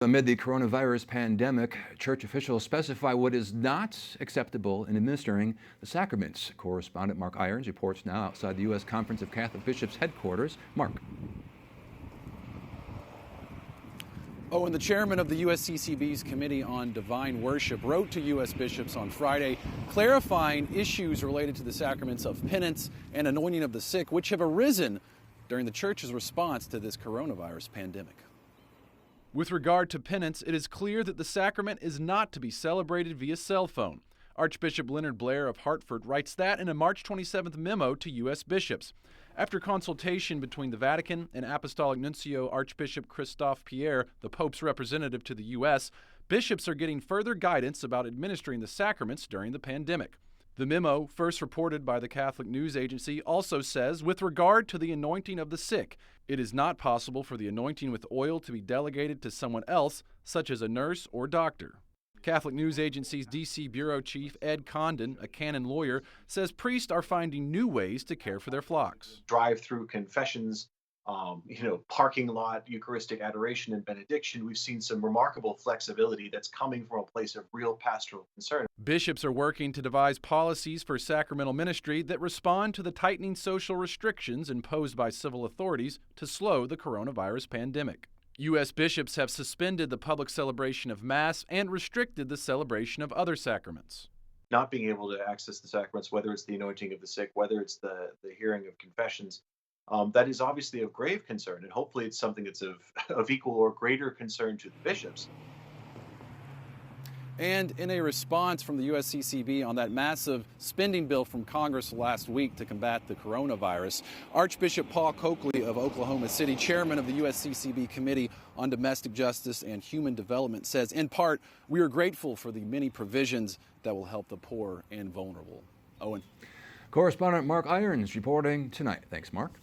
Amid the coronavirus pandemic, church officials specify what is not acceptable in administering the sacraments. Correspondent Mark Irons reports now outside the U.S. Conference of Catholic Bishops headquarters. Mark. And the chairman of the USCCB's Committee on Divine Worship wrote to U.S. bishops on Friday, clarifying issues related to the sacraments of penance and anointing of the sick, which have arisen during the church's response to this coronavirus pandemic. With regard to penance, it is clear that the sacrament is not to be celebrated via cell phone. Archbishop Leonard Blair of Hartford writes that in a March 27th memo to U.S. bishops. After consultation between the Vatican and Apostolic Nuncio Archbishop Christophe Pierre, the Pope's representative to the U.S., bishops are getting further guidance about administering the sacraments during the pandemic. The memo, first reported by the Catholic News Agency, also says, with regard to the anointing of the sick, it is not possible for the anointing with oil to be delegated to someone else, such as a nurse or doctor. Catholic News Agency's D.C. Bureau Chief Ed Condon, a canon lawyer, says priests are finding new ways to care for their flocks. Drive-through confessions, parking lot, Eucharistic adoration and benediction. We've seen some remarkable flexibility that's coming from a place of real pastoral concern. Bishops are working to devise policies for sacramental ministry that respond to the tightening social restrictions imposed by civil authorities to slow the coronavirus pandemic. U.S. bishops have suspended the public celebration of Mass and restricted the celebration of other sacraments. Not being able to access the sacraments, whether it's the anointing of the sick, whether it's the hearing of confessions, that is obviously of grave concern, and hopefully it's something that's of equal or greater concern to the bishops. And in a response from the USCCB on that massive spending bill from Congress last week to combat the coronavirus, Archbishop Paul Coakley of Oklahoma City, chairman of the USCCB Committee on Domestic Justice and Human Development, says, in part, we are grateful for the many provisions that will help the poor and vulnerable. Owen. Correspondent Mark Irons reporting tonight. Thanks, Mark.